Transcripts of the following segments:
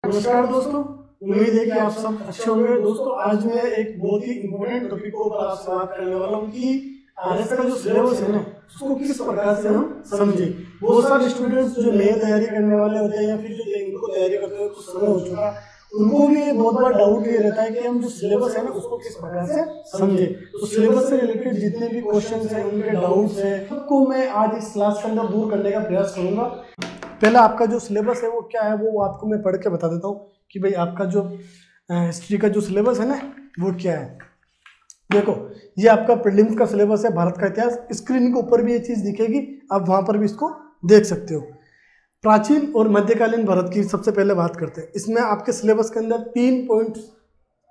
नमस्कार दोस्तों, उम्मीद है कि आप सब अच्छे होंगे। दोस्तों आज मैं एक बहुत ही इम्पोर्टेंट टॉपिक को ऊपर आपसे बात करने वाला हूँ कि आरएस का जो सिलेबस है ना, उसको किस प्रकार से हम समझे। बहुत सारे स्टूडेंट्स जो नए तैयारी करने वाले होते हैं या फिर जो बैंक को तैयारी करते हैं कुछ समय हो चुका, उनको भी बहुत बड़ा डाउट ये रहता है कि हम जो सिलेबस है ना उसको किस प्रकार से समझे। तो सिलेबस से रिलेटेड जितने भी क्वेश्चन हैं, उनके डाउट्स हैं, सबको मैं आज इस क्लास के अंदर दूर करने का प्रयास करूंगा। पहला आपका जो सिलेबस है वो क्या है, वो आपको मैं पढ़ के बता देता हूँ कि भाई आपका जो हिस्ट्री का जो सिलेबस है ना वो क्या है। देखो ये आपका प्रीलिम्स का सिलेबस है, भारत का इतिहास। स्क्रीन के ऊपर भी ये चीज़ दिखेगी, आप वहाँ पर भी इसको देख सकते हो। प्राचीन और मध्यकालीन भारत की सबसे पहले बात करते हैं। इसमें आपके सिलेबस के अंदर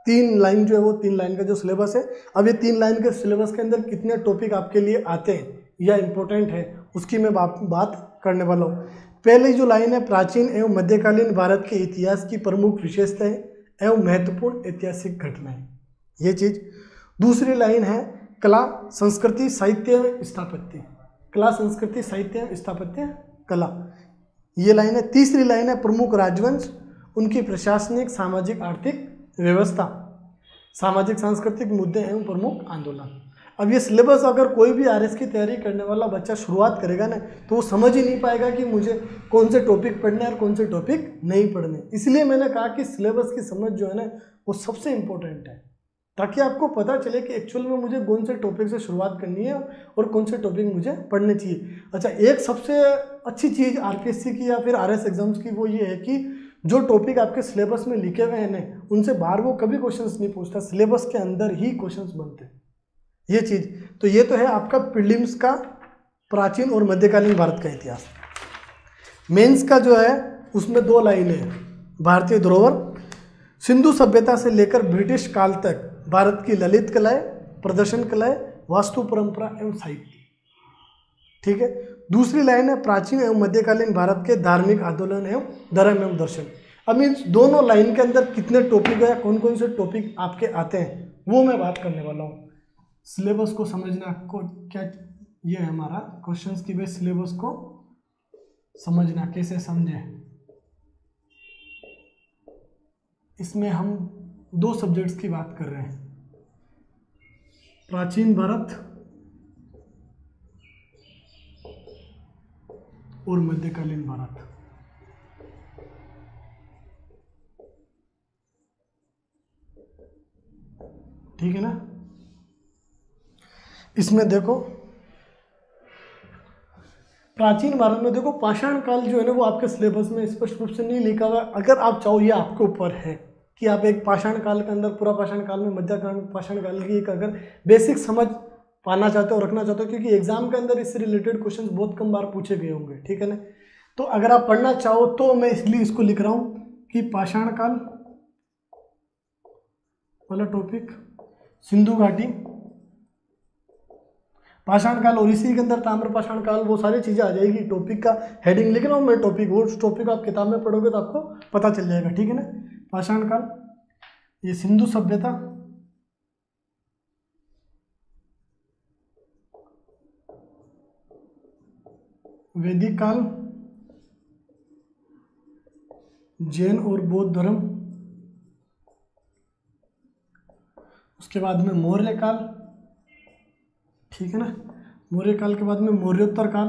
3 लाइन जो है वो 3 लाइन का जो सिलेबस है। अब ये 3 लाइन के सिलेबस के अंदर कितने टॉपिक आपके लिए आते हैं या इम्पोर्टेंट है उसकी मैं बात करने वाला हूँ। पहली जो लाइन है, प्राचीन एवं मध्यकालीन भारत के इतिहास की प्रमुख विशेषताएं एवं महत्वपूर्ण ऐतिहासिक घटनाएं, ये चीज। दूसरी लाइन है, कला संस्कृति साहित्य एवं स्थापत्य, कला संस्कृति साहित्य एवं स्थापत्य कला, ये लाइन है। तीसरी लाइन है, प्रमुख राजवंश, उनकी प्रशासनिक सामाजिक आर्थिक व्यवस्था, सामाजिक सांस्कृतिक मुद्दे एवं प्रमुख आंदोलन। अब ये सिलेबस अगर कोई भी आरएस की तैयारी करने वाला बच्चा शुरुआत करेगा ना, तो वो समझ ही नहीं पाएगा कि मुझे कौन से टॉपिक पढ़ने और कौन से टॉपिक नहीं पढ़ने। इसलिए मैंने कहा कि सिलेबस की समझ जो है ना वो सबसे इम्पोर्टेंट है, ताकि आपको पता चले कि एक्चुअल में मुझे कौन से टॉपिक से शुरुआत करनी है और कौन से टॉपिक मुझे पढ़ने चाहिए। अच्छा, एक सबसे अच्छी चीज़ आरपीएससी की या फिर आरएस एग्जाम्स की वो ये है कि जो टॉपिक आपके सिलेबस में लिखे हुए हैं ना, उनसे बाहर वो कभी क्वेश्चंस नहीं पूछता, सिलेबस के अंदर ही क्वेश्चंस बनते हैं, ये चीज़। तो ये तो है आपका प्रीलिम्स का प्राचीन और मध्यकालीन भारत का इतिहास। मेंस का जो है उसमें 2 लाइनें हैं, भारतीय धरोहर, सिंधु सभ्यता से लेकर ब्रिटिश काल तक भारत की ललित कलाएं, प्रदर्शन कलाएं, वास्तु परंपरा एवं साहित्य, ठीक है। दूसरी लाइन है, प्राचीन एवं मध्यकालीन भारत के धार्मिक आंदोलन एवं धर्म एवं दर्शन। अब इन दोनों लाइन के अंदर कितने टॉपिक है, कौन कौन से टॉपिक आपके आते हैं, वो मैं बात करने वाला हूँ। सिलेबस को समझना को क्या, ये है हमारा क्वेश्चंस की बेस, सिलेबस को समझना कैसे समझे। इसमें हम 2 सब्जेक्ट्स की बात कर रहे हैं, प्राचीन भारत और मध्यकालीन भारत। ठीक है ना। इसमें देखो प्राचीन भारत में देखो पाषाण काल जो है ना वो आपके सिलेबस में स्पष्ट रूप से नहीं लिखा हुआ। अगर आप चाहो, ये आपके ऊपर है कि आप एक पाषाण काल के अंदर, पूरा पाषाण काल में मध्यकालीन पाषाण काल की एक अगर बेसिक समझ पाना चाहते हो, रखना चाहते हो, क्योंकि एग्जाम के अंदर इससे रिलेटेड क्वेश्चंस बहुत कम बार पूछे गए होंगे, ठीक है ना। तो अगर आप पढ़ना चाहो तो मैं इसलिए इसको लिख रहा हूँ कि पाषाण काल वाला टॉपिक, सिंधु घाटी, पाषाण काल, और इसी के अंदर ताम्र पाषाण काल, वो सारी चीज़ें आ जाएगी। टॉपिक का हेडिंग लिख रहा हूँ मैं, टॉपिक, वो टॉपिक आप किताब में पढ़ोगे तो आपको पता चल जाएगा, ठीक है ना। पाषाण काल, ये सिंधु सभ्यता, वैदिक काल, जैन और बौद्ध धर्म, उसके बाद में मौर्य काल, ठीक है ना। मौर्य काल के बाद में मौर्योत्तर काल,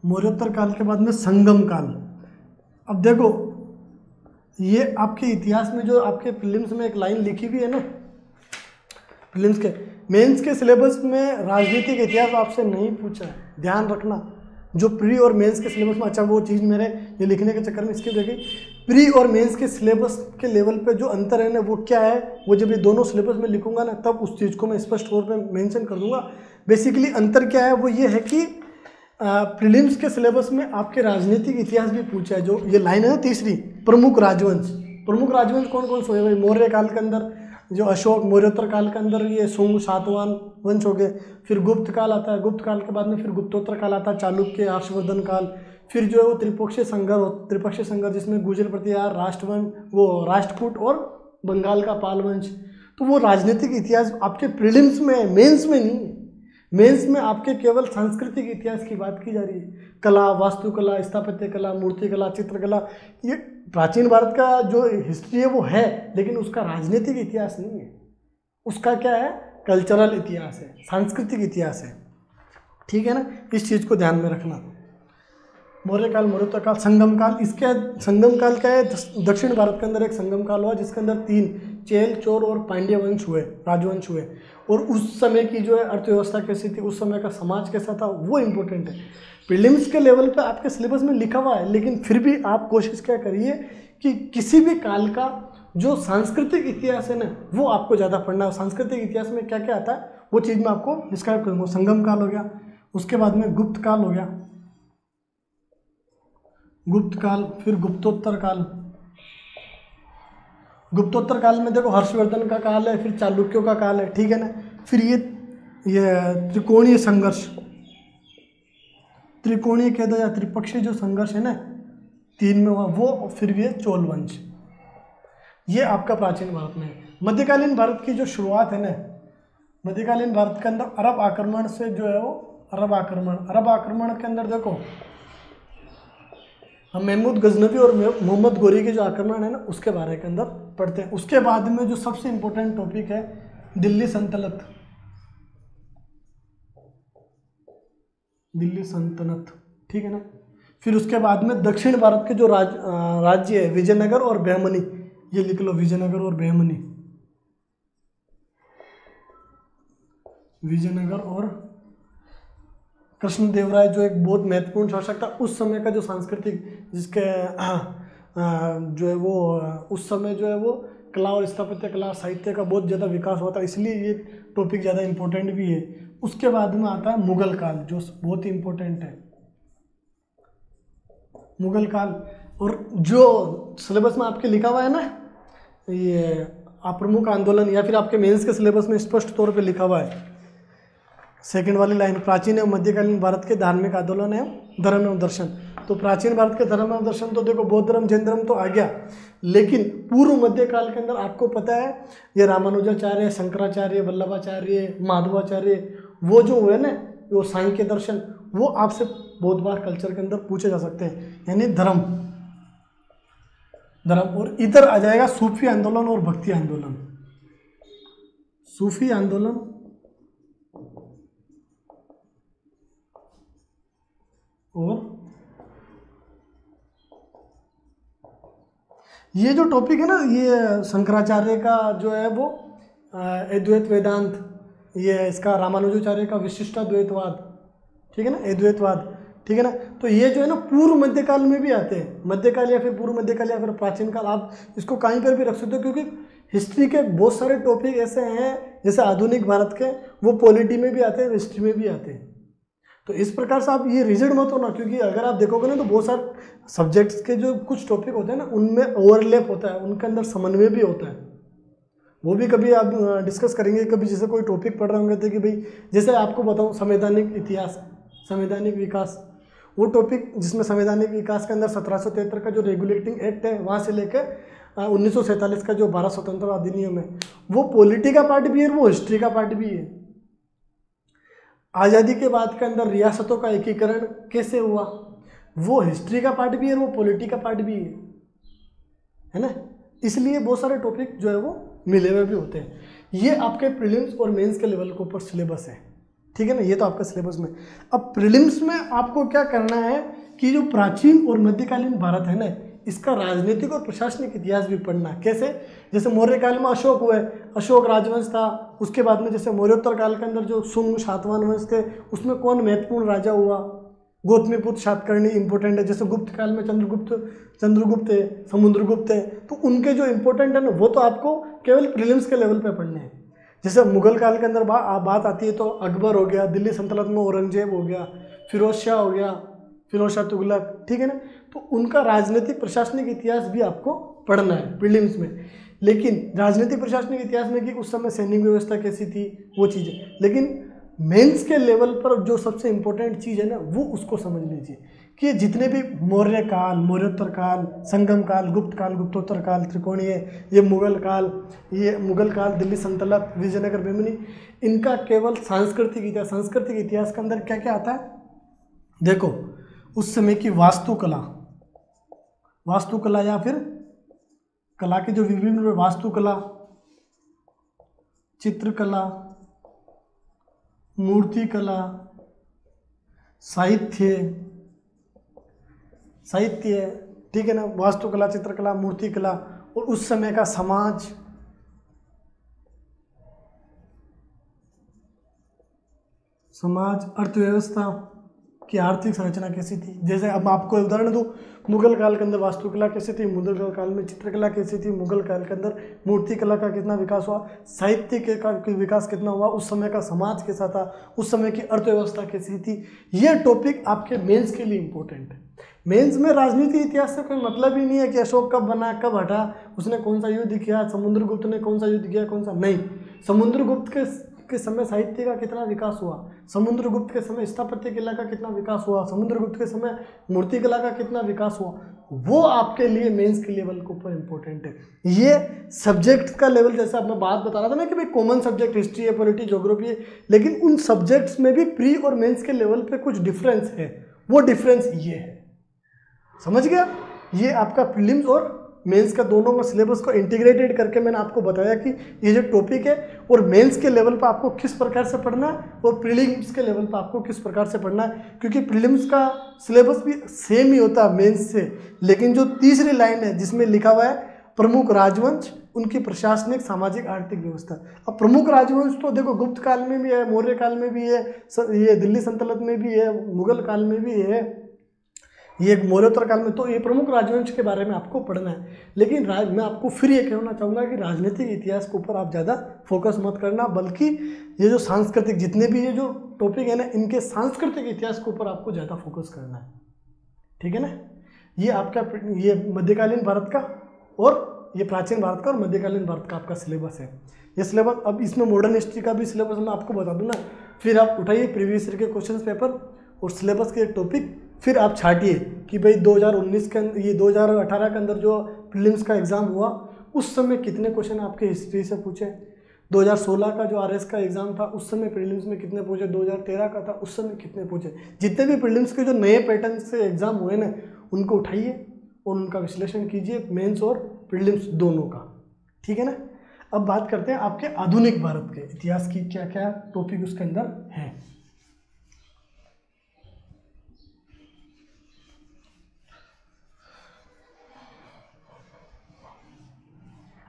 मौर्योत्तर काल के बाद में संगम काल। अब देखो ये आपके इतिहास में जो आपके प्रीलिम्स में एक लाइन लिखी हुई है ना, प्रीलिम्स के, मेंस के सिलेबस में राजनीतिक इतिहास आपसे नहीं पूछा है, ध्यान रखना। जो प्री और मेंस के सिलेबस में, अच्छा वो चीज़ मेरे ये लिखने के चक्कर में इसकी देखी, प्री और मेंस के सिलेबस के लेवल पे जो अंतर है ना वो क्या है, वो जब ये दोनों सिलेबस में लिखूंगा ना तब उस चीज़ को मैं स्पष्ट तौर पे मेंशन कर दूंगा। बेसिकली अंतर क्या है, वो ये है कि प्रीलिम्स के सिलेबस में आपके राजनीतिक इतिहास भी पूछा है। जो ये लाइन है ना तीसरी, प्रमुख राजवंश, प्रमुख राजवंश कौन कौन से हुए भाई, मौर्य काल के अंदर जो अशोक, मौर्योत्तर काल के अंदर ये शुंग, सातवाहन वंश हो गए, फिर गुप्त काल आता है, गुप्त काल के बाद में फिर गुप्तोत्तर काल आता है, चालुक्य, हर्षवर्धन काल, फिर जो है वो त्रिपक्षीय संघर्ष जिसमें गुर्जर प्रतिहार, राष्ट्रवंश, वो राष्ट्रकूट और बंगाल का पाल वंश। तो वो राजनीतिक इतिहास आपके प्रीलिम्स में है, मेंस में नहीं है। मेंस में आपके केवल सांस्कृतिक इतिहास की बात की जा रही है, कला, वास्तुकला, स्थापत्य कला, मूर्तिकला, चित्रकला, ये प्राचीन भारत का जो हिस्ट्री है वो है, लेकिन उसका राजनीतिक इतिहास नहीं है, उसका क्या है, कल्चरल इतिहास है, सांस्कृतिक इतिहास है। ठीक है ना, इस चीज़ को ध्यान में रखना। मौर्य काल, मौर्योत्तर काल, संगम काल। इसके संगम काल क्या है, दक्षिण भारत के अंदर एक संगम काल हुआ जिसके अंदर 3 चेल, चोर और पांड्य वंश हुए, राजवंश हुए। और उस समय की जो है अर्थव्यवस्था कैसी थी, उस समय का समाज कैसा था, वो इम्पोर्टेंट है। प्रीलिम्स के लेवल पे आपके सिलेबस में लिखा हुआ है, लेकिन फिर भी आप कोशिश क्या करिए कि किसी भी काल का जो सांस्कृतिक इतिहास है ना, वो आपको ज़्यादा पढ़ना है। सांस्कृतिक इतिहास में क्या क्या आता है वो चीज़ मैं आपको डिस्क्राइब करूँगा। संगम काल हो गया, उसके बाद में गुप्त काल हो गया, गुप्त काल, फिर गुप्तोत्तर काल। गुप्तोत्तर काल में देखो हर्षवर्धन का काल है, फिर चालुक्यों का काल है, ठीक है ना। फिर ये त्रिकोणीय संघर्ष, त्रिकोणीय कह दो या त्रिपक्षीय जो संघर्ष है ना 3 में हुआ वो, फिर ये चोल वंश। ये आपका प्राचीन भारत में है। मध्यकालीन भारत की जो शुरुआत है ना, मध्यकालीन भारत के अंदर अरब आक्रमण से जो है वो अरब आक्रमण के अंदर देखो हम महमूद गजनवी और मोहम्मद गोरी के जो आक्रमण है ना उसके बारे के अंदर पढ़ते हैं। उसके बाद में जो सबसे इंपॉर्टेंट टॉपिक है दिल्ली सल्तनत, दिल्ली सल्तनत, ठीक है ना। फिर उसके बाद में दक्षिण भारत के जो राज्य है विजयनगर और बहमनी, ये लिख लो, विजयनगर और बहमनी, विजयनगर और कृष्णदेवराय जो एक बहुत महत्वपूर्ण शासक था उस समय का, जो सांस्कृतिक जिसके जो है वो उस समय जो है वो कला और स्थापत्य कला, साहित्य का बहुत ज़्यादा विकास हुआ था, इसलिए ये टॉपिक ज़्यादा इम्पोर्टेंट भी है। उसके बाद में आता है मुगल काल जो बहुत ही इम्पोर्टेंट है, मुगल काल। और जो सिलेबस में आपके लिखा हुआ है ना ये अप्रमुख आंदोलन, या फिर आपके मेंस के सिलेबस में स्पष्ट तौर पे लिखा हुआ है सेकंड वाली लाइन, प्राचीन एवं मध्यकालीन भारत के धार्मिक आंदोलन एवं धर्म एवं दर्शन। तो प्राचीन भारत के धर्म एवं दर्शन तो देखो बौद्ध धर्म, जैन धर्म तो आ गया, लेकिन पूर्व मध्यकाल के अंदर आपको पता है ये रामानुजाचार्य, शंकराचार्य, वल्लभाचार्य, माधवाचार्य, वो जो हुए ना वो सांख्य दर्शन, वो आपसे बहुत बार कल्चर के अंदर पूछे जा सकते हैं, यानी धर्म। और इधर आ जाएगा सूफी आंदोलन और भक्ति आंदोलन। सूफी आंदोलन और ये जो टॉपिक है ना, ये शंकराचार्य का जो है वो अद्वैत वेदांत, ये इसका रामानुजाचार्य का विशिष्टाद्वैतवाद, ठीक है ना, अद्वैतवाद, ठीक है ना। तो ये जो है ना पूर्व मध्यकाल में भी आते हैं, मध्यकाल या फिर पूर्व मध्यकाल या फिर प्राचीन काल, आप इसको कहीं पर भी रख सकते हो, क्योंकि हिस्ट्री के बहुत सारे टॉपिक ऐसे हैं जैसे आधुनिक भारत के, वो पॉलिटी में भी आते हैं, हिस्ट्री में भी आते हैं। तो इस प्रकार से आप ये रिजिड मत होना, क्योंकि अगर आप देखोगे ना तो बहुत सारे सब्जेक्ट्स के जो कुछ टॉपिक होते हैं ना उनमें ओवरलैप होता है, उनके अंदर समन्वय भी होता है, वो भी कभी आप डिस्कस करेंगे। कभी जैसे कोई टॉपिक पढ़ रहे होंगे तो कि भाई जैसे आपको बताऊं संवैधानिक इतिहास, संवैधानिक विकास, वो टॉपिक जिसमें संवैधानिक विकास के अंदर 1773 का जो रेगुलेटिंग एक्ट है वहाँ से लेकर 1947 का जो भारत स्वतंत्रता अधिनियम है, वो पॉलिटी का पार्ट भी है, वो हिस्ट्री का पार्ट भी है। आज़ादी के बाद के अंदर रियासतों का एकीकरण कैसे हुआ, वो हिस्ट्री का पार्ट भी है, वो पॉलिटी का पार्ट भी है ना। इसलिए बहुत सारे टॉपिक जो है वो मिले हुए भी होते हैं। ये आपके प्रीलिम्स और मेंस के लेवल के ऊपर सिलेबस है, ठीक है ना, ये तो आपका सिलेबस में। अब प्रीलिम्स में आपको क्या करना है कि जो प्राचीन और मध्यकालीन भारत है ना, इसका राजनीतिक और प्रशासनिक इतिहास भी पढ़ना। कैसे, जैसे मौर्य काल में अशोक हुए, अशोक राजवंश था, उसके बाद में जैसे मौर्योत्तर काल के अंदर जो शुंग शातवाहन वंश थे उसमें कौन महत्वपूर्ण राजा हुआ, गौतमीपुत्र सातकर्णी इंपॉर्टेंट है। जैसे गुप्त काल में चंद्रगुप्त है, समुद्रगुप्त है, तो उनके जो इंपॉर्टेंट है ना वो तो आपको केवल प्रीलिम्स के लेवल पे पढ़ने हैं। जैसे मुगल काल के अंदर बात आती है तो अकबर हो गया, दिल्ली सल्तनत में औरंगजेब हो गया, फिरोज शाह हो गया, फिरोज शाह तुगलक, ठीक है ना। तो उनका राजनीतिक प्रशासनिक इतिहास भी आपको पढ़ना है प्रीलिम्स में। लेकिन राजनीतिक प्रशासनिक इतिहास में कि उस समय सैनिक व्यवस्था कैसी थी वो चीज़ें, लेकिन मेंस के लेवल पर जो सबसे इम्पोर्टेंट चीज़ है ना वो उसको समझ लीजिए कि जितने भी मौर्य काल, मौर्योत्तर काल, संगम काल, गुप्तोत्तर काल, त्रिकोणीय, ये मुगल काल, दिल्ली सल्तनत, विजयनगर बेमनी, इनका केवल सांस्कृतिक इतिहास के अंदर क्या क्या आता है? देखो, उस समय की वास्तुकला या फिर कला की जो विभिन्न वास्तुकला, चित्रकला, मूर्तिकला, साहित्य, ठीक है ना, वास्तुकला, चित्रकला, मूर्तिकला, और उस समय का समाज, अर्थव्यवस्था की आर्थिक संरचना कैसी थी। जैसे अब आपको उदाहरण दूं, मुगल काल के अंदर वास्तुकला कैसी थी, मुगल काल में चित्रकला कैसी थी, मुगल काल के अंदर मूर्तिकला का कितना विकास हुआ, साहित्य का विकास कितना हुआ, उस समय का समाज कैसा था, उस समय की अर्थव्यवस्था कैसी थी। ये टॉपिक आपके मेंस के लिए इंपॉर्टेंट है। मेंस में राजनीति इतिहास से कोई मतलब ही नहीं है कि अशोक कब बना, कब हटा, उसने कौन सा युद्ध किया, समुद्रगुप्त ने कौन सा युद्ध किया, कौन सा नहीं। समुद्रगुप्त के समय साहित्य का कितना विकास हुआ, समुद्रगुप्त के समय स्थापत्य कला का कितना विकास हुआ, समुद्रगुप्त के समय मूर्तिकला का कितना विकास हुआ, वो आपके लिए मेंस के लेवल के ऊपर इंपॉर्टेंट है। ये सब्जेक्ट का लेवल, जैसे अब मैं बात बता रहा था ना कि भाई कॉमन सब्जेक्ट हिस्ट्री है, पॉलिटी, ज्योग्राफी है, लेकिन उन सब्जेक्ट्स में भी प्री और मेंस के लेवल पे कुछ डिफरेंस है। वो डिफरेंस ये है, समझ गया? ये आपका प्रीलिम्स और मेंस का दोनों का सिलेबस को इंटीग्रेटेड करके मैंने आपको बताया कि ये जो टॉपिक है और मेंस के लेवल पर आपको किस प्रकार से पढ़ना है और प्रीलिम्स के लेवल पर आपको किस प्रकार से पढ़ना है, क्योंकि प्रीलिम्स का सिलेबस भी सेम ही होता है मेंस से, लेकिन जो तीसरी लाइन है जिसमें लिखा हुआ है प्रमुख राजवंश, उनकी प्रशासनिक, सामाजिक, आर्थिक व्यवस्था। अब प्रमुख राजवंश तो देखो गुप्त काल में भी है, मौर्य काल में भी है, ये दिल्ली सल्तनत में भी है, मुगल काल में भी है, ये मौर्योत्तर काल में, तो ये प्रमुख राजवंश के बारे में आपको पढ़ना है। लेकिन मैं आपको फिर ये कहना चाहूँगा कि राजनीतिक इतिहास के ऊपर आप ज़्यादा फोकस मत करना, बल्कि ये जो सांस्कृतिक जितने भी ये जो टॉपिक है ना, इनके सांस्कृतिक इतिहास के ऊपर आपको ज़्यादा फोकस करना है, ठीक है ना। ये आपका ये मध्यकालीन भारत का और ये प्राचीन भारत का और मध्यकालीन भारत का आपका सिलेबस है। ये सिलेबस, अब इसमें मॉडर्न हिस्ट्री का भी सिलेबस मैं आपको बता दूँ ना, फिर आप उठाइए प्रीवियस ईयर के क्वेश्चन पेपर और सिलेबस के टॉपिक, फिर आप छाटिए कि भाई 2019 के अंदर, ये 2018 के अंदर जो प्रीलिम्स का एग्ज़ाम हुआ उस समय कितने क्वेश्चन आपके हिस्ट्री से पूछे, 2016 का जो आरएस का एग्ज़ाम था उस समय प्रीलिम्स में कितने पूछे, 2013 का था उस समय कितने पूछे। जितने भी प्रीलिम्स के जो नए पैटर्न से एग्ज़ाम हुए ना, उनको उठाइए और उनका विश्लेषण कीजिए, मेंस और प्रीलिम्स दोनों का, ठीक है ना। अब बात करते हैं आपके आधुनिक भारत के इतिहास की, क्या क्या टॉपिक उसके अंदर हैं।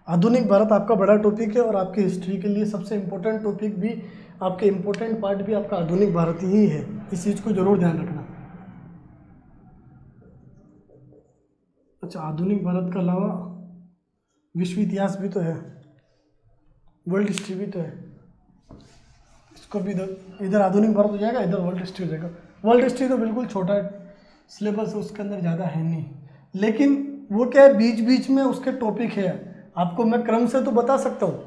आधुनिक भारत आपका बड़ा टॉपिक है और आपकी हिस्ट्री के लिए सबसे इम्पोर्टेंट टॉपिक भी, आपके इम्पोर्टेंट पार्ट भी आपका आधुनिक भारत ही है। इस चीज़ को जरूर ध्यान रखना। अच्छा, आधुनिक भारत के अलावा विश्व इतिहास भी तो है, वर्ल्ड हिस्ट्री भी तो है, इसको भी इधर आधुनिक भारत हो जाएगा, इधर वर्ल्ड हिस्ट्री हो जाएगा। वर्ल्ड हिस्ट्री तो बिल्कुल छोटा सिलेबस है, उसके अंदर ज़्यादा है नहीं, लेकिन वो क्या है, बीच बीच में उसके टॉपिक है। आपको मैं क्रम से तो बता सकता हूँ,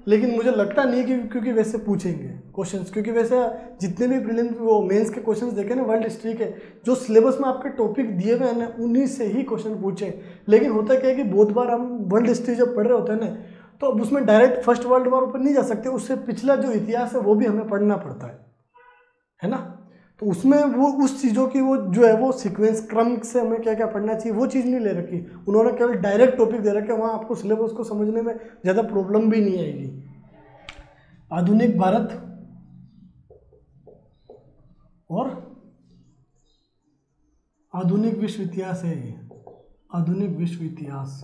लेकिन मुझे लगता नहीं कि क्योंकि वैसे पूछेंगे क्वेश्चंस, क्योंकि वैसे जितने भी प्रीलिम्स वो मेंस के क्वेश्चंस देखे ना वर्ल्ड हिस्ट्री के, जो सिलेबस में आपके टॉपिक दिए हुए हैं ना, उन्हीं से ही क्वेश्चन पूछे। लेकिन होता क्या है कि बहुत बार हम वर्ल्ड हिस्ट्री जब पढ़ रहे होते हैं ना, तो अब उसमें डायरेक्ट फर्स्ट वर्ल्ड वॉर पर नहीं जा सकते, उससे पिछला जो इतिहास है वो भी हमें पढ़ना पड़ता है ना। तो उसमें वो उस चीज़ों की वो जो है वो सीक्वेंस क्रम से हमें क्या क्या पढ़ना चाहिए वो चीज़ नहीं ले रखी उन्होंने, केवल डायरेक्ट टॉपिक दे रखे, वहाँ आपको सिलेबस को समझने में ज़्यादा प्रॉब्लम भी नहीं आएगी। आधुनिक भारत और आधुनिक विश्व इतिहास है ये, आधुनिक विश्व इतिहास,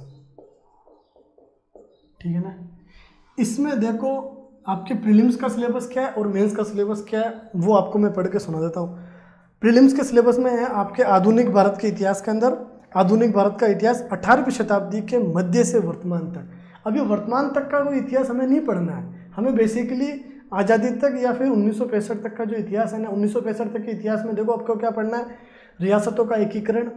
ठीक है ना। इसमें देखो आपके प्रीलिम्स का सिलेबस क्या है और मेंस का सिलेबस क्या है, वो आपको मैं पढ़ के सुना देता हूँ। प्रीलिम्स के सिलेबस में है आपके आधुनिक भारत के इतिहास के अंदर, आधुनिक भारत का इतिहास 18वीं शताब्दी के मध्य से वर्तमान तक। अब ये वर्तमान तक का कोई इतिहास हमें नहीं पढ़ना है, हमें बेसिकली आज़ादी तक या फिर 1965 तक का जो इतिहास है ना, 1965 तक के इतिहास में देखो आपको क्या पढ़ना है, रियासतों का एकीकरण,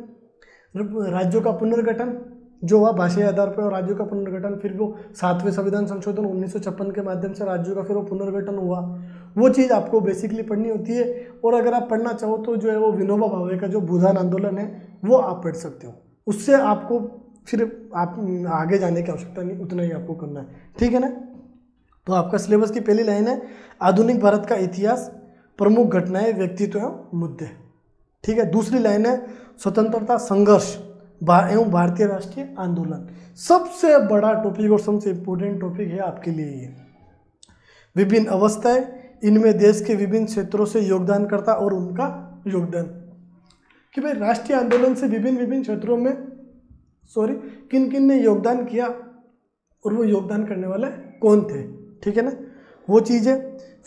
राज्यों का पुनर्गठन जो हुआ भाषाई आधार पर, और राज्यों का पुनर्गठन, फिर वो 7वें संविधान संशोधन 1956 के माध्यम से राज्यों का फिर वो पुनर्गठन हुआ, वो चीज़ आपको बेसिकली पढ़नी होती है। और अगर आप पढ़ना चाहो तो जो है वो विनोबा भावे का जो भूदान आंदोलन है वो आप पढ़ सकते हो, उससे आपको फिर आप आगे जाने की आवश्यकता नहीं, उतना ही आपको करना है, ठीक है ना। तो आपका सिलेबस की पहली लाइन है आधुनिक भारत का इतिहास, प्रमुख घटनाएं, व्यक्तित्व एवं मुद्दे, ठीक है। दूसरी लाइन है स्वतंत्रता संघर्ष एवं भारतीय राष्ट्रीय आंदोलन। सबसे बड़ा टॉपिक और सबसे इम्पोर्टेंट टॉपिक है आपके लिए ये। विभिन्न अवस्थाएं, इनमें देश के विभिन्न क्षेत्रों से योगदानकर्ता और उनका योगदान, कि भाई राष्ट्रीय आंदोलन से विभिन्न क्षेत्रों में किन किन ने योगदान किया और वो योगदान करने वाले कौन थे, ठीक है ना, वो चीज़ है।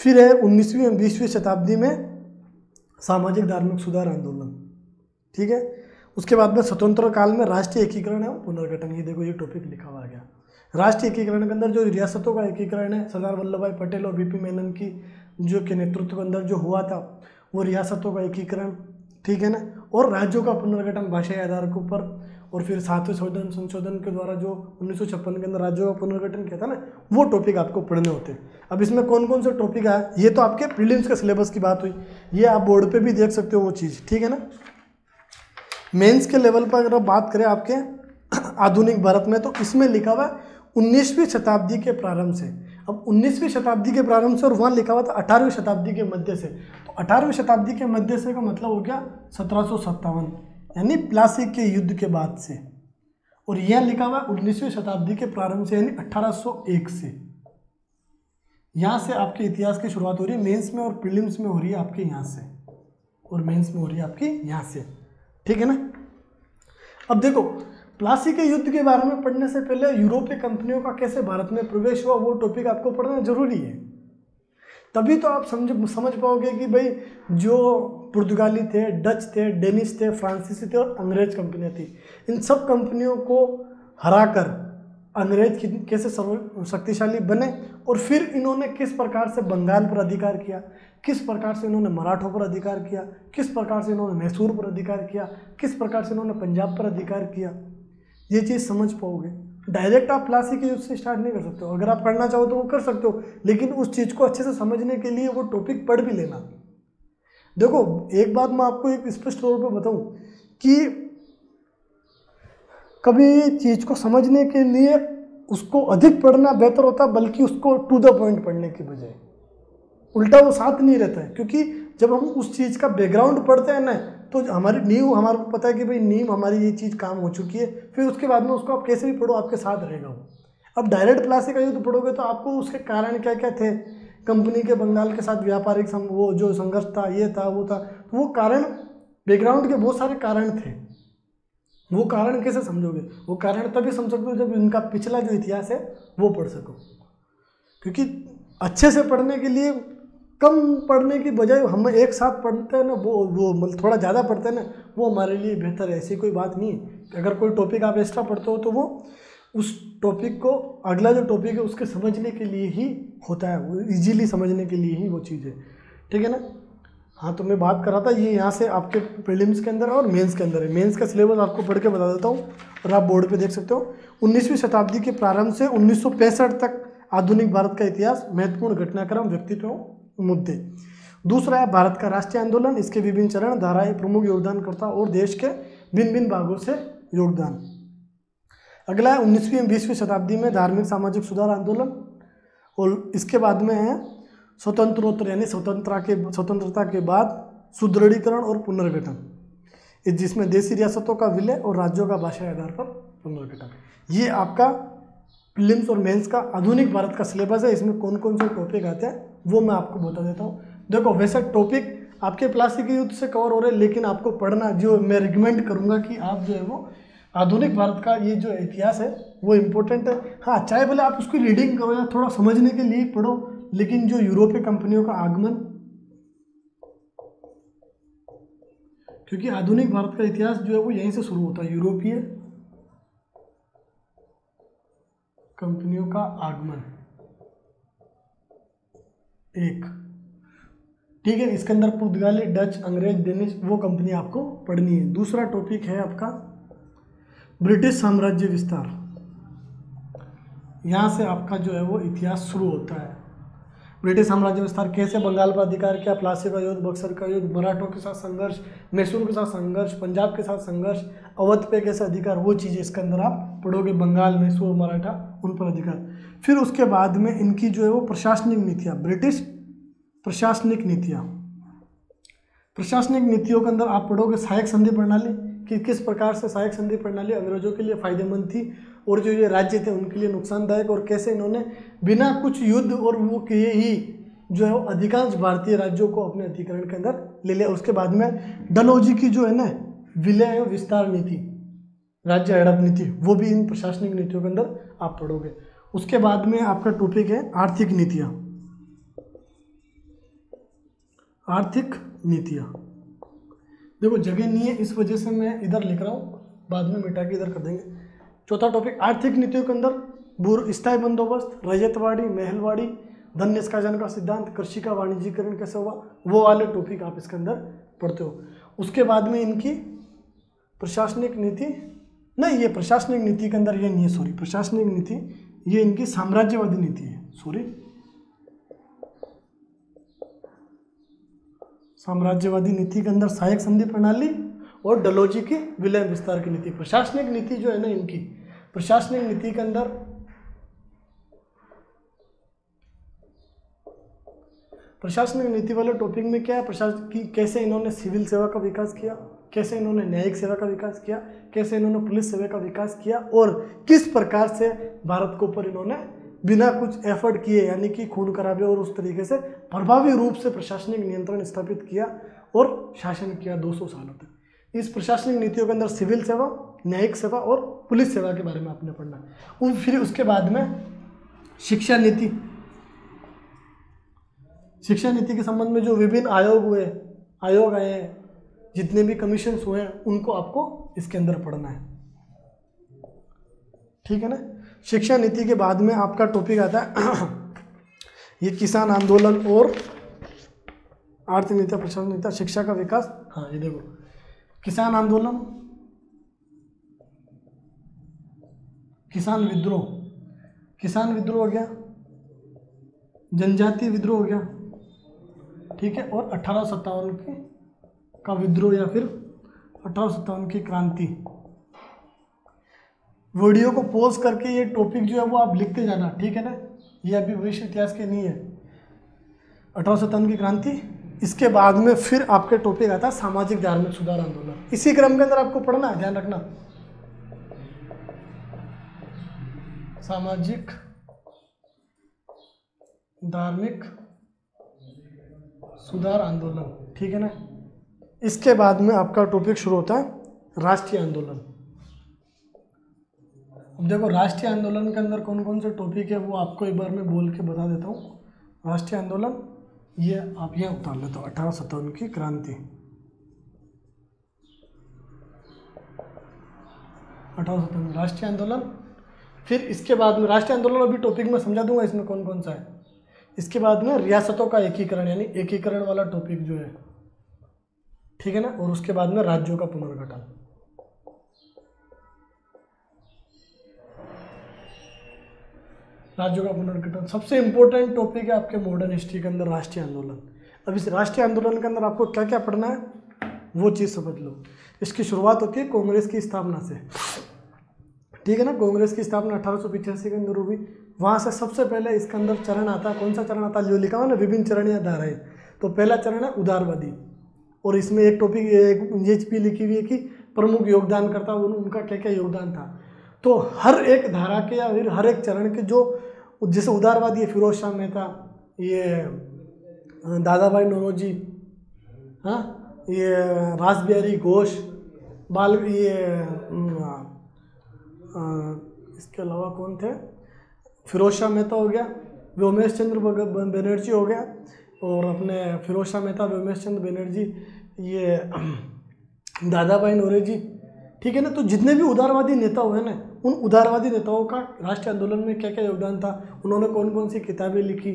फिर है 19वीं और 20वीं शताब्दी में सामाजिक धार्मिक सुधार आंदोलन, ठीक है। उसके बाद में स्वतंत्र काल में राष्ट्रीय एकीकरण है पुनर्गठन, ये देखो ये टॉपिक लिखा हुआ गया। राष्ट्रीय एकीकरण के अंदर जो रियासतों का एकीकरण है, सरदार वल्लभ भाई पटेल और बीपी मेनन की जो के नेतृत्व के अंदर जो हुआ था वो रियासतों का एकीकरण, ठीक है ना, और राज्यों का पुनर्गठन भाषाई आधार के ऊपर, और फिर 7वें संशोधन के द्वारा जो 1956 के अंदर राज्यों का पुनर्गठन किया था ना, वो टॉपिक आपको पढ़ने होते हैं। अब इसमें कौन कौन से टॉपिक आए, ये तो आपके प्रीलिम्स के सिलेबस की बात हुई, ये आप बोर्ड पे भी देख सकते हो वो चीज़, ठीक है ना। मेंस के लेवल पर अगर बात करें आपके आधुनिक भारत में, तो इसमें लिखा हुआ है 19वीं शताब्दी के प्रारंभ से। अब 19वीं शताब्दी के प्रारंभ से, और वहाँ लिखा हुआ था 18वीं शताब्दी के मध्य से, तो 18वीं शताब्दी के मध्य से का मतलब हो गया 1757, यानी प्लासी के युद्ध के बाद से। और यह लिखा हुआ 19वीं शताब्दी के प्रारंभ से, यानी 1801 से। यहाँ से आपके इतिहास की शुरुआत हो रही है, मेंस में और प्रीलिम्स में हो रही है आपके यहाँ से, और मेंस में हो रही है आपकी यहाँ से, ठीक है ना। अब देखो प्लासी के युद्ध के बारे में पढ़ने से पहले यूरोपीय कंपनियों का कैसे भारत में प्रवेश हुआ वो टॉपिक आपको पढ़ना जरूरी है, तभी तो आप समझ पाओगे कि भाई जो पुर्तगाली थे, डच थे, डेनिश थे, फ्रांसीसी थे और अंग्रेज कंपनियां थी, इन सब कंपनियों को हराकर अंग्रेज कैसे शक्तिशाली बने, और फिर इन्होंने किस प्रकार से बंगाल पर अधिकार किया, किस प्रकार से इन्होंने मराठों पर अधिकार किया, किस प्रकार से इन्होंने मैसूर पर अधिकार किया, किस प्रकार से इन्होंने पंजाब पर अधिकार किया, ये चीज़ समझ पाओगे। डायरेक्ट आप प्लासी के युद्ध से स्टार्ट नहीं कर सकते हो, अगर आप करना चाहो तो वो कर सकते हो, लेकिन उस चीज़ को अच्छे से समझने के लिए वो टॉपिक पढ़ भी लेना। देखो एक बात मैं आपको एक स्पष्ट तौर पर बताऊं कि कभी चीज़ को समझने के लिए उसको अधिक पढ़ना बेहतर होता, बल्कि उसको टू द पॉइंट पढ़ने की बजाय उल्टा वो साथ नहीं रहता है। क्योंकि जब हम उस चीज़ का बैकग्राउंड पढ़ते हैं ना, तो हमारी नींव, हमारे को पता है कि भाई नींव हमारी ये चीज़ काम हो चुकी है, फिर उसके बाद में उसको आप कैसे भी पढ़ो आपके साथ रहेगा वो। अब डायरेक्ट प्लासी का युद्ध पढ़ोगे तो आपको उसके कारण क्या क्या थे, कंपनी के बंगाल के साथ व्यापारिक वो जो संघर्ष था, ये था वो था, तो वो कारण, बैकग्राउंड के बहुत सारे कारण थे। वो कारण कैसे समझोगे, वो कारण तभी समझ सकते हो जब इनका पिछला जो इतिहास है वो पढ़ सको। क्योंकि अच्छे से पढ़ने के लिए कम पढ़ने की बजाय हम एक साथ पढ़ते हैं ना, वो थोड़ा ज़्यादा पढ़ते हैं ना, वो हमारे लिए बेहतर है। ऐसी कोई बात नहीं है। अगर कोई टॉपिक आप एक्स्ट्रा पढ़ते हो तो वो उस टॉपिक को, अगला जो टॉपिक है उसके समझने के लिए ही होता है, वो इजीली समझने के लिए ही वो चीज़ है, ठीक है ना। हाँ, तो मैं बात कर रहा था ये यहाँ से आपके प्रीलिम्स के अंदर और मेंस के अंदर है। मेंस का सिलेबस आपको पढ़ के बता देता हूँ और आप बोर्ड पे देख सकते हो। 19वीं शताब्दी के प्रारंभ से 1965 तक आधुनिक भारत का इतिहास, महत्वपूर्ण घटनाक्रम, व्यक्तित्व, मुद्दे। दूसरा है भारत का राष्ट्रीय आंदोलन, इसके विभिन्न चरण, धाराएं, प्रमुख योगदानकर्ता और देश के भिन्न भिन्न भागों से योगदान। अगला है 19वीं और 20वीं शताब्दी में धार्मिक सामाजिक सुधार आंदोलन, और इसके बाद में है स्वतंत्रोत्तर, यानी स्वतंत्रता के बाद सुदृढ़ीकरण और पुनर्गठन, जिसमें देशी रियासतों का विलय और राज्यों का भाषाई आधार पर पुनर्गठन। ये आपका प्रीलिम्स और मेंस का आधुनिक भारत का सिलेबस है। इसमें कौन कौन से टॉपिक आते हैं वो मैं आपको बता देता हूँ। देखो वैसे टॉपिक आपके प्लासी के युद्ध से कवर हो रहे हैं, लेकिन आपको पढ़ना, जो मैं रिकमेंड करूँगा कि आप जो है वो आधुनिक भारत का ये जो इतिहास है वो इम्पोर्टेंट है। हाँ, चाहे भले आप उसकी रीडिंग करो या थोड़ा समझने के लिए पढ़ो, लेकिन जो यूरोपीय कंपनियों का आगमन, क्योंकि आधुनिक भारत का इतिहास जो है वो यहीं से शुरू होता है, यूरोपीय कंपनियों का आगमन एक, ठीक है। इसके अंदर पुर्तगाली, डच, अंग्रेज, डेनिश वो कंपनी आपको पढ़नी है। दूसरा टॉपिक है आपका ब्रिटिश साम्राज्य विस्तार। यहाँ से आपका जो है वो इतिहास शुरू होता है। ब्रिटिश साम्राज्य विस्तार, कैसे बंगाल पर अधिकार किया, प्लासी का युद्ध, बक्सर का युद्ध, मराठों के साथ संघर्ष, मैसूर के साथ संघर्ष, पंजाब के साथ संघर्ष, अवध पे कैसे अधिकार, वो चीज़ें इसके अंदर आप पढ़ोगे, बंगाल, मैसूर, मराठा, उन पर अधिकार। फिर उसके बाद में इनकी जो है वो प्रशासनिक नीतियाँ, ब्रिटिश प्रशासनिक नीतियाँ, प्रशासनिक नीतियों के अंदर आप पढ़ोगे सहायक संधि प्रणाली, कि किस प्रकार से सहायक संधि प्रणाली अंग्रेजों के लिए फायदेमंद थी और जो ये राज्य थे उनके लिए नुकसानदायक, और कैसे इन्होंने बिना कुछ युद्ध और वो किए ही जो है वो अधिकांश भारतीय राज्यों को अपने अधिकरण के अंदर ले लिया। उसके बाद में डलहौजी की जो है ना विलय एवं विस्तार नीति, राज्य हड़प नीति, वो भी इन प्रशासनिक नीतियों के अंदर आप पढ़ोगे। उसके बाद में आपका टॉपिक है आर्थिक नीतियाँ, आर्थिक नीतियाँ। देखो जगह नहीं है इस वजह से मैं इधर लिख रहा हूँ, बाद में मिटा के इधर कर देंगे। चौथा टॉपिक आर्थिक नीतियों के अंदर स्थायी बंदोबस्त, रजतवाड़ी, महलवाड़ी, धन निष्कासन का सिद्धांत, कृषि का वाणिज्यीकरण कैसे हुआ, वो वाले टॉपिक आप इसके अंदर पढ़ते हो। उसके बाद में इनकी प्रशासनिक नीति, नहीं ये प्रशासनिक नीति के अंदर ये नहीं है, सॉरी, प्रशासनिक नीति ये इनकी साम्राज्यवादी नीति है, सॉरी, साम्राज्यवादी नीति के अंदर सहायक संधि प्रणाली और डलहौजी की विलय विस्तार की नीति। प्रशासनिक नीति जो है ना इनकी, प्रशासनिक नीति के अंदर प्रशासनिक नीति वाले टॉपिक में क्या है, प्रशासन की कैसे इन्होंने सिविल सेवा का विकास किया, कैसे इन्होंने न्यायिक सेवा का विकास किया, कैसे इन्होंने पुलिस सेवा का विकास किया, और किस प्रकार से भारत के ऊपर इन्होंने बिना कुछ एफर्ट किए यानी कि खून खराबे और उस तरीके से प्रभावी रूप से प्रशासनिक नियंत्रण स्थापित किया और शासन किया 200 सालों तक। इस प्रशासनिक नीतियों के अंदर सिविल सेवा, न्यायिक सेवा और पुलिस सेवा के बारे में आपने पढ़ना है। फिर उसके बाद में शिक्षा नीति, शिक्षा नीति के संबंध में जो विभिन्न आयोग आए हैं, जितने भी कमीशन हुए हैं, उनको आपको इसके अंदर पढ़ना है, ठीक है ना। शिक्षा नीति के बाद में आपका टॉपिक आता है ये किसान आंदोलन और आर्थिक नीति, प्रशासन नीति, शिक्षा का विकास। हाँ ये देखो किसान आंदोलन, किसान विद्रोह, किसान विद्रोह हो गया, जनजातीय विद्रोह हो गया, ठीक है, और 1857 का विद्रोह या फिर 1857 की क्रांति। वीडियो को पॉज करके ये टॉपिक जो है वो आप लिखते जाना, ठीक है ना, ये अभी भविष्य इतिहास के नहीं है। 1857 की क्रांति, इसके बाद में फिर आपके टॉपिक आता है सामाजिक धार्मिक सुधार आंदोलन। इसी क्रम के अंदर आपको पढ़ना है, ध्यान रखना, सामाजिक धार्मिक सुधार आंदोलन, ठीक है ना। इसके बाद में आपका टॉपिक शुरू होता है राष्ट्रीय आंदोलन। अब देखो राष्ट्रीय आंदोलन के अंदर कौन कौन से टॉपिक है वो आपको एक बार मैं बोल के बता देता हूँ। राष्ट्रीय आंदोलन ये आप यहाँ उतार लेते हो, 1857 की क्रांति, 1857 राष्ट्रीय आंदोलन। फिर इसके बाद में राष्ट्रीय आंदोलन अभी टॉपिक में समझा दूंगा इसमें कौन कौन सा है। इसके बाद में रियासतों का एकीकरण यानी एकीकरण वाला टॉपिक जो है, ठीक है ना, और उसके बाद में राज्यों का पुनर्गठन। राज्यों का पुनर्गठन सबसे इंपॉर्टेंट टॉपिक है आपके मॉडर्न हिस्ट्री के अंदर, राष्ट्रीय आंदोलन। अब इस राष्ट्रीय आंदोलन के अंदर आपको क्या क्या पढ़ना है वो चीज़ समझ लो। इसकी शुरुआत होती है कांग्रेस की स्थापना से, ठीक है ना। कांग्रेस की स्थापना 1885 के अंदर हुई। वहाँ से सबसे पहले इसके अंदर चरण आता है, कौन सा चरण आता है, जो लिखा हुआ ना विभिन्न चरण या धाराएं। तो पहला चरण है उदारवादी, और इसमें एक टॉपिक ये भी लिखी हुई है कि प्रमुख योगदानकर्ता उनका क्या क्या योगदान था। तो हर एक धारा के या फिर हर एक चरण के जो, जैसे उदारवादी फिरोज शाह मेहता, ये दादा भाई नौरोजी, हाँ, ये रासबिहारी घोष, इसके अलावा कौन थे, फिरोज शाह मेहता हो गया, व्योमेश चंद्र बनर्जी हो गया, और अपने फिरोज शाह मेहता, व्योमेश चंद्र बनर्जी, ये दादा भाई नौरोजी, ठीक है ना। तो जितने भी उदारवादी नेता हुए ना, उन उदारवादी नेताओं का राष्ट्रीय आंदोलन में क्या क्या योगदान था, उन्होंने कौन कौन सी किताबें लिखी,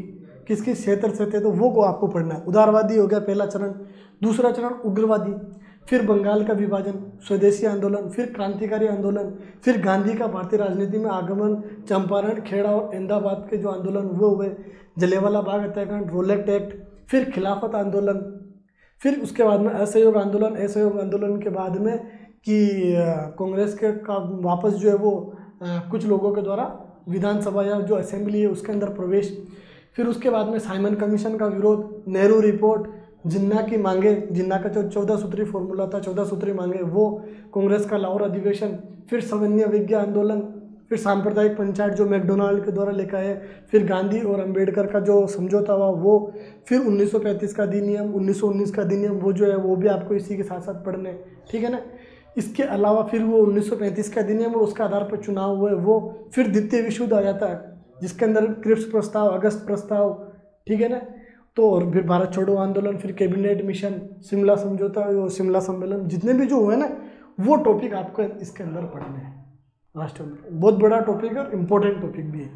किस किस क्षेत्र से थे, तो वो को आपको पढ़ना है। उदारवादी हो गया पहला चरण। दूसरा चरण उग्रवादी, फिर बंगाल का विभाजन, स्वदेशी आंदोलन, फिर क्रांतिकारी आंदोलन, फिर गांधी का भारतीय राजनीति में आगमन, चंपारण, खेड़ा और अहमदाबाद के जो आंदोलन वो हुए, जलियांवाला बाग हत्याकांड, रोलेट एक्ट, फिर खिलाफत आंदोलन, फिर उसके बाद में असहयोग आंदोलन। असहयोग आंदोलन के बाद में कि कांग्रेस के का वापस जो है वो कुछ लोगों के द्वारा विधानसभा या जो असेंबली है उसके अंदर प्रवेश। फिर उसके बाद में साइमन कमीशन का विरोध, नेहरू रिपोर्ट, जिन्ना की मांगे, जिन्ना का जो 14 सूत्री फॉर्मूला था, 14 सूत्री मांगे वो, कांग्रेस का लाहौर अधिवेशन, फिर सवर्ण विज्ञा आंदोलन, फिर सांप्रदायिक पंचायत जो मैकडोनाल्ड के द्वारा लिखा है, फिर गांधी और अंबेडकर का जो समझौता हुआ वो, फिर 1935 का अधिनियम, 1919 का अधिनियम वो जो है वो भी आपको इसी के साथ साथ पढ़ने, ठीक है ना। इसके अलावा फिर वो 1935 का अधिनियम और उसके आधार पर चुनाव हुए वो, फिर द्वितीय विश्व युद्ध आ जाता है जिसके अंदर क्रिप्स प्रस्ताव, अगस्त प्रस्ताव, ठीक है ना। तो और फिर भारत छोड़ो आंदोलन, फिर कैबिनेट मिशन, शिमला समझौता, शिमला सम्मेलन, जितने भी जो हुए ना वो टॉपिक आपको इसके अंदर पढ़ने हैं। राष्ट्र में बहुत बड़ा टॉपिक है और इम्पोर्टेंट टॉपिक भी है।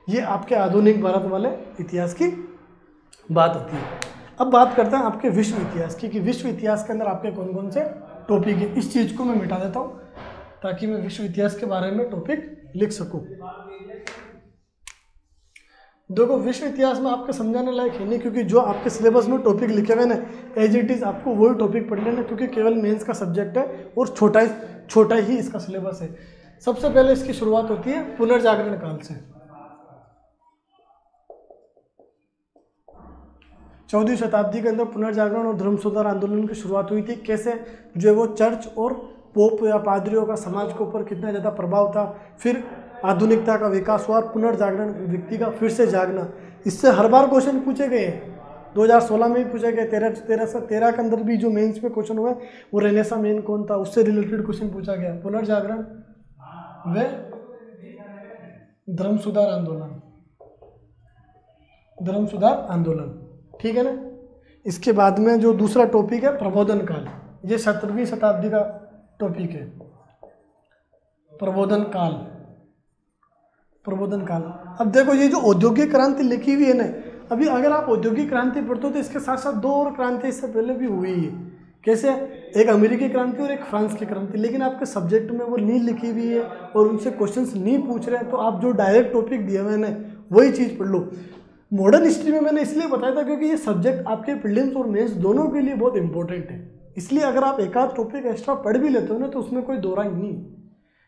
ये आपके आधुनिक भारत वाले इतिहास की बात होती है। अब बात करते हैं आपके विश्व इतिहास की, कि विश्व इतिहास के अंदर आपके कौन कौन से टॉपिक है। इस चीज़ को मैं मिटा देता हूँ ताकि मैं विश्व इतिहास के बारे में टॉपिक लिख सकूँ। देखो विश्व इतिहास में आपके समझाने लायक है नहीं, क्योंकि जो आपके सिलेबस में टॉपिक लिखे हुए ना एज इट इज़ आपको वही टॉपिक पढ़ लेना, क्योंकि केवल मेंस का सब्जेक्ट है और छोटा ही इसका सिलेबस है। सबसे पहले इसकी शुरुआत होती है पुनर्जागरण काल से। 14वीं शताब्दी के अंदर पुनर्जागरण और धर्म सुधार आंदोलन की शुरुआत हुई थी। कैसे जो है वो चर्च और पोप या पादरियों का समाज के ऊपर कितना ज़्यादा प्रभाव था, फिर आधुनिकता का विकास हुआ, पुनर्जागरण व्यक्ति का फिर से जागना। इससे हर बार क्वेश्चन पूछे गए हैं, 2016 में भी पूछे गए, 13 के अंदर भी जो मेंस में क्वेश्चन हुआ वो रेनेसा मेन कौन था, उससे रिलेटेड क्वेश्चन पूछा गया। पुनर्जागरण व धर्म सुधार आंदोलन, धर्म सुधार आंदोलन, ठीक है ना। इसके बाद में जो दूसरा टॉपिक है प्रबोधन काल, ये 17वीं शताब्दी का टॉपिक है। प्रबोधन काल, प्रबोधन काल। अब देखो ये जो औद्योगिक क्रांति लिखी हुई है ना, अभी अगर आप औद्योगिक क्रांति पढ़ते हो तो इसके साथ साथ 2 और क्रांति इससे पहले भी हुई है। कैसे, एक अमेरिकी क्रांति और एक फ्रांस की क्रांति, लेकिन आपके सब्जेक्ट में वो नहीं लिखी हुई है और उनसे क्वेश्चंस नहीं पूछ रहे हैं, तो आप जो डायरेक्ट टॉपिक दिए हुए हैं वही चीज़ पढ़ लो। मॉडर्न हिस्ट्री में मैंने इसलिए बताया था क्योंकि ये सब्जेक्ट आपके प्रीलिम्स और मेंस दोनों के लिए बहुत इंपॉर्टेंट है। इसलिए अगर आप एक आध टॉपिक एक्स्ट्रा पढ़ भी लेते हो ना तो उसमें कोई दो राय नहीं।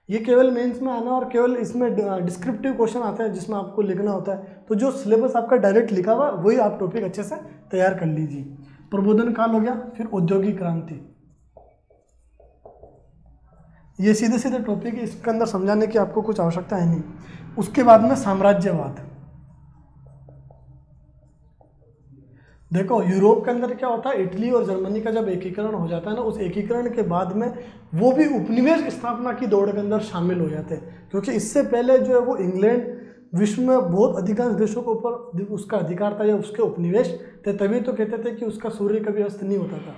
ये केवल मेंस में आना और केवल इसमें डिस्क्रिप्टिव क्वेश्चन आता है जिसमें आपको लिखना होता है, तो जो सिलेबस आपका डायरेक्ट लिखा हुआ वही आप टॉपिक अच्छे से तैयार कर लीजिए। प्रबोधन काल हो गया, फिर औद्योगिक क्रांति, ये सीधे सीधे टॉपिक है, इसके अंदर समझाने की आपको कुछ आवश्यकता है नहीं। उसके बाद में साम्राज्यवाद। देखो यूरोप के अंदर क्या होता है, इटली और जर्मनी का जब एकीकरण हो जाता है ना, उस एकीकरण के बाद में वो भी उपनिवेश स्थापना की दौड़ के अंदर शामिल हो जाते हैं, क्योंकि इससे पहले जो है वो इंग्लैंड विश्व में बहुत अधिकांश देशों के ऊपर उसका अधिकार था या उसके उपनिवेश थे, तभी तो कहते थे कि उसका सूर्य कभी अस्त नहीं होता था।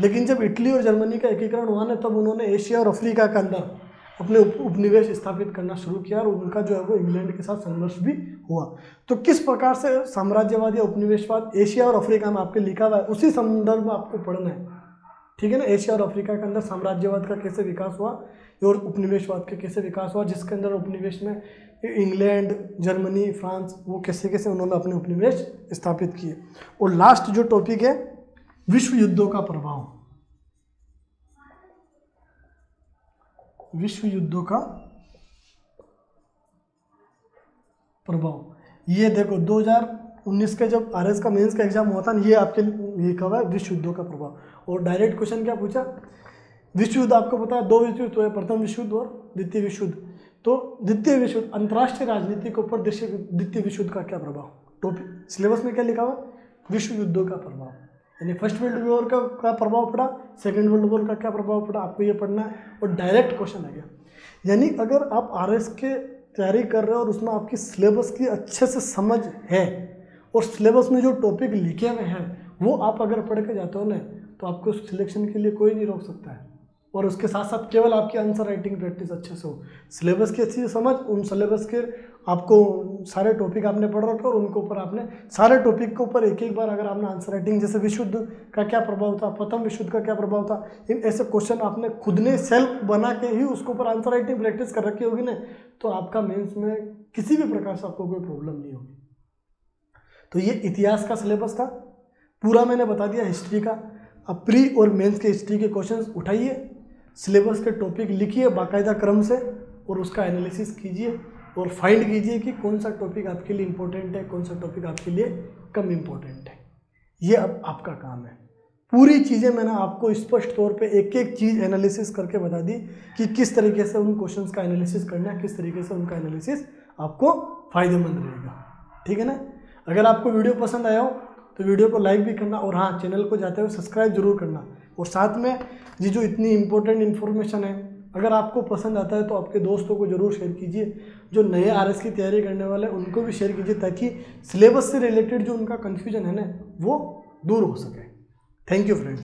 लेकिन जब इटली और जर्मनी का एकीकरण हुआ ना, तब उन्होंने एशिया और अफ्रीका के अंदर अपने उपनिवेश स्थापित करना शुरू किया और उनका जो है वो इंग्लैंड के साथ संघर्ष भी हुआ। तो किस प्रकार से साम्राज्यवाद या उपनिवेशवाद एशिया और अफ्रीका में आपके लिखा हुआ है, उसी संदर्भ में आपको पढ़ना है, ठीक है ना। एशिया और अफ्रीका के अंदर साम्राज्यवाद का कैसे विकास हुआ और उपनिवेशवाद का कैसे विकास हुआ, जिसके अंदर उपनिवेश में इंग्लैंड, जर्मनी, फ्रांस, वो कैसे कैसे उन्होंने अपने उपनिवेश स्थापित किए। और लास्ट जो टॉपिक है विश्व युद्धों का प्रभाव, विश्व युद्धों का प्रभाव। ये देखो 2019 के जब आरएस का मेंस का एग्जाम हुआ था, ये आपके लिखा हुआ है विश्व युद्धों का प्रभाव। और डायरेक्ट क्वेश्चन क्या पूछा, विश्व युद्ध आपको पता है 2 विश्व युद्ध हुए, प्रथम विश्व युद्ध और द्वितीय विश्व युद्ध। तो द्वितीय विश्व युद्ध अंतर्राष्ट्रीय राजनीति के ऊपर द्वितीय विश्व युद्ध का क्या प्रभाव, टॉपिक सिलेबस में क्या लिखा हुआ, विश्व युद्धों का प्रभाव। यानी फर्स्ट वर्ल्ड वॉर का प्रभाव पड़ा, सेकेंड वर्ल्ड वॉर का क्या प्रभाव पड़ा, आपको ये पढ़ना है और डायरेक्ट क्वेश्चन आ गया। यानी अगर आप आरएस के तैयारी कर रहे हो और उसमें आपकी सिलेबस की अच्छे से समझ है और सिलेबस में जो टॉपिक लिखे हुए हैं वो आप अगर पढ़ के जाते हो ना, तो आपको सिलेक्शन के लिए कोई नहीं रोक सकता है। और उसके साथ साथ केवल आपकी आंसर राइटिंग प्रैक्टिस अच्छे से हो, सिलेबस की अच्छी से समझ, उन सिलेबस के आपको सारे टॉपिक आपने पढ़ रखे और उनके ऊपर आपने सारे टॉपिक के ऊपर एक एक बार अगर आपने आंसर राइटिंग, जैसे विशुद्ध का क्या प्रभाव था, प्रथम विशुद्ध का क्या प्रभाव था, इन ऐसे क्वेश्चन आपने खुद ने सेल्फ बना के ही उसके ऊपर आंसर राइटिंग प्रैक्टिस कर रखी होगी ना, तो आपका मेंस में किसी भी प्रकार से आपको कोई प्रॉब्लम नहीं होगी। तो ये इतिहास का सिलेबस था, पूरा मैंने बता दिया हिस्ट्री का। अब प्री और मेंस के हिस्ट्री के क्वेश्चंस उठाइए, सिलेबस के टॉपिक लिखिए बाकायदा क्रम से और उसका एनालिसिस कीजिए और फाइंड कीजिए कि कौन सा टॉपिक आपके लिए इम्पोर्टेंट है, कौन सा टॉपिक आपके लिए कम इम्पोर्टेंट है। ये अब आपका काम है। पूरी चीज़ें मैंने आपको स्पष्ट तौर पे एक एक चीज़ एनालिसिस करके बता दी कि किस तरीके से उन क्वेश्चंस का एनालिसिस करना है, किस तरीके से उनका एनालिसिस आपको फ़ायदेमंद रहेगा। ठीक है ना। अगर आपको वीडियो पसंद आया हो तो वीडियो को लाइक भी करना और हाँ, चैनल को जाते हुए सब्सक्राइब जरूर करना। और साथ में ये जो इतनी इम्पोर्टेंट इन्फॉर्मेशन है, अगर आपको पसंद आता है तो आपके दोस्तों को ज़रूर शेयर कीजिए, जो नए आरएस की तैयारी करने वाले हैं उनको भी शेयर कीजिए, ताकि सिलेबस से रिलेटेड जो उनका कन्फ्यूजन है ना, वो दूर हो सके। Thank you friends.